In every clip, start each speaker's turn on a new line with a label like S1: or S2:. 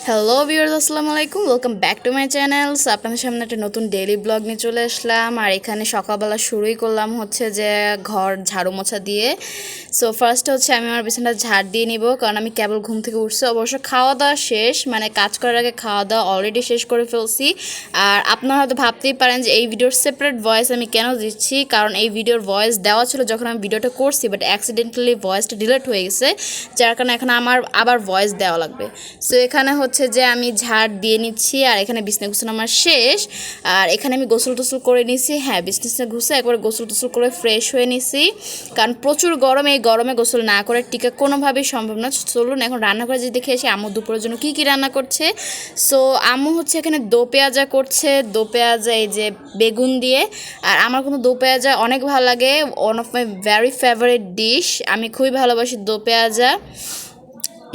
S1: Hello viewers, আসসালামু আলাইকুম। Welcome back to my channel. আপনাদের সামনে একটা নতুন ডেইলি ব্লগ নিয়ে চলে আসলাম। আর এখানে সকালবেলা শুরুই করলাম হচ্ছে যে ঘর ঝাড়ু মোছা দিয়ে। সো ফার্স্ট হচ্ছে আমি আমার বিছানাটা ঝাড় দিয়ে নিব, কারণ আমি কেবল ঘুম থেকে উঠছি। অবশ্য খাওয়া দাওয়া শেষ, মানে কাজ করার আগে খাওয়া দাওয়া অলরেডি শেষ করে ফেলছি। আর আপনারা হয়তো ভাবতেই পারেন যে এই ভিডিওর সেপারেট ভয়েস আমি কেন দিচ্ছি, কারণ এই ভিডিওর ভয়েস দেওয়া ছিল যখন আমি ভিডিওটা করছি, বাট অ্যাক্সিডেন্টালি ভয়েসটা ডিলিট হয়ে গেছে, যার কারণে এখন আমার আবার ভয়েস দেওয়া লাগবে। সো এখানে হচ্ছে যে আমি ঝাড় দিয়ে নিচ্ছি, আর এখানে বিছনা গুছানো আমার শেষ। আর এখানে আমি গোসল টোসল করে নিছি। হ্যাঁ, বিছনা ঘুষে একবার গোসল টোসল করে ফ্রেশ হয়ে নিছি, কারণ প্রচুর গরম। এই গরমে গোসল না করে টিকা কোনোভাবেই সম্ভব না। চলুন এখন রান্নাঘরে যে দেখে এসে আম্মু দুপুরের জন্য কী কী রান্না করছে। সো আম্মু হচ্ছে এখানে দো পেঁয়াজা করছে। দো পেঁয়াজা এই যে বেগুন দিয়ে। আর আমার কিন্তু দো পেঁয়াজা অনেক ভালো লাগে, one of my very favourite dish. আমি খুবই ভালোবাসি দো পেঁয়াজা।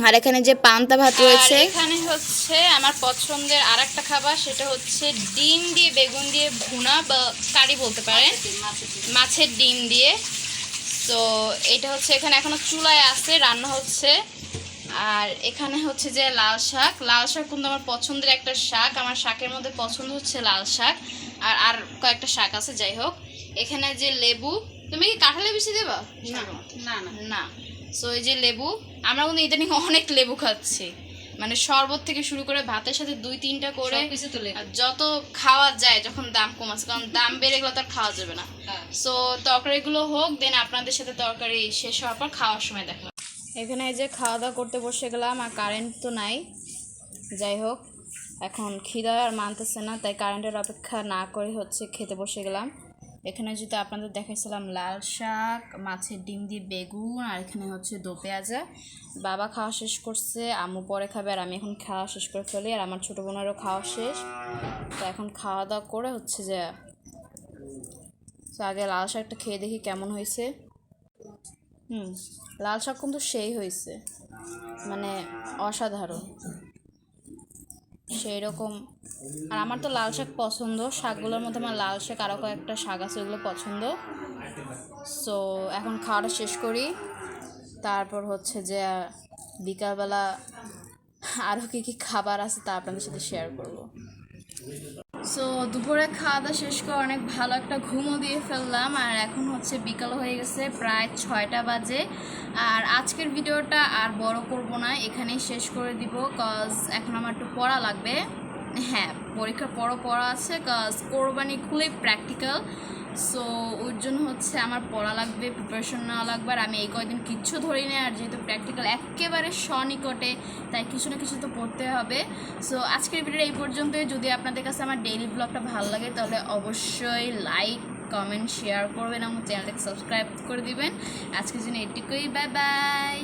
S1: আর এখানে যে পান্তা ভাত রয়েছে, এখানে হচ্ছে আমার পছন্দের আর একটা খাবার, সেটা হচ্ছে ডিম দিয়ে বেগুন দিয়ে ভুনা বা কারি বলতে পারেন, মাছের ডিম দিয়ে। তো এটা হচ্ছে এখানে এখনো চুলায় আছে, রান্না হচ্ছে। আর এখানে হচ্ছে যে লাল শাক। লাল শাক কিন্তু আমার পছন্দের একটা শাক। আমার শাকের মধ্যে পছন্দ হচ্ছে লাল শাক, আর আর কয়েকটা শাক আছে। যাই হোক, এখানে যে লেবু, তুমি কি কাঁঠাল লেবু বেশি দেবা? না না না। সো এই যে লেবু, আমরা কিন্তু ইদানিং অনেক লেবু খাচ্ছি, মানে শরবত থেকে শুরু করে ভাতের সাথে 2-3টা করে যত খাওয়া যায়, যখন দাম কমাচ্ছে, কারণ দাম বেড়ে গেলে তো আর খাওয়া যাবে না। সো তরকারিগুলো হোক, দেন আপনাদের সাথে তরকারি শেষ হওয়ার পর খাওয়ার সময় দেখা। এখানে এই যে খাওয়া দাওয়া করতে বসে গেলাম, আর কারেন্ট তো নাই। যাই হোক, এখন খিদা আর মানতেছে না, তাই কারেন্টের অপেক্ষা না করে হচ্ছে খেতে বসে গেলাম। এখানে যেটা আপনাদের দেখাইছিলাম লাল শাক, মাছের ডিম দিয়ে বেগুন, আর এখানে হচ্ছে দো পেঁয়াজা। বাবা খাওয়া শেষ করছে, আম্মু পরে খাবে, আর আমি এখন খাওয়া শেষ করে ফেলি। আর আমার ছোটো বোনেরও খাওয়া শেষ। তো এখন খাওয়া দাওয়া করে হচ্ছে যে আগে লাল শাকটা খেয়ে দেখি কেমন হয়েছে। লাল শাক কিন্তু সেই হয়েছে, মানে অসাধারণ সেই রকম। আর আমার তো লাল শাক পছন্দ, শাকগুলোর মধ্যে আমার লাল শাক আরও কয়েকটা শাক আছে, ওগুলো পছন্দ। সো এখন খাওয়াটা শেষ করি, তারপর হচ্ছে যে বিকালবেলা আরও কী কী খাবার আছে তা আপনাদের সাথে শেয়ার করব। সো দুপুরে খাওয়া দাওয়া শেষ করে অনেক ভালো একটা ঘুমও দিয়ে ফেললাম। আর এখন হচ্ছে বিকাল হয়ে গেছে, প্রায় 6টা বাজে। আর আজকের ভিডিওটা আর বড় করব না, এখানেই শেষ করে দিব, কজ এখন আমার একটু পড়া লাগবে। হ্যাঁ, পরীক্ষার পড়া আছে, কজ কোরবানি খুলেই প্র্যাকটিক্যাল। সো ওর জন্য হচ্ছে আমার পড়া লাগবে, প্রিপারেশন নেওয়া লাগবে। আর আমি এই কয়দিন কিচ্ছু ধরি না, আর যেহেতু প্র্যাকটিক্যাল একেবারে সনিকটে, তাই কিছু না কিছু তো পড়তে হবে। সো আজকের ভিডিওটা এই পর্যন্তই। যদি আপনাদের কাছে আমার ডেইলি ব্লগটা ভালো লাগে, তাহলে অবশ্যই লাইক, কমেন্ট, শেয়ার করবেন, আমার চ্যানেলটাকে সাবস্ক্রাইব করে দিবেন। আজকের জন্য এটুকুই, বাই বাই।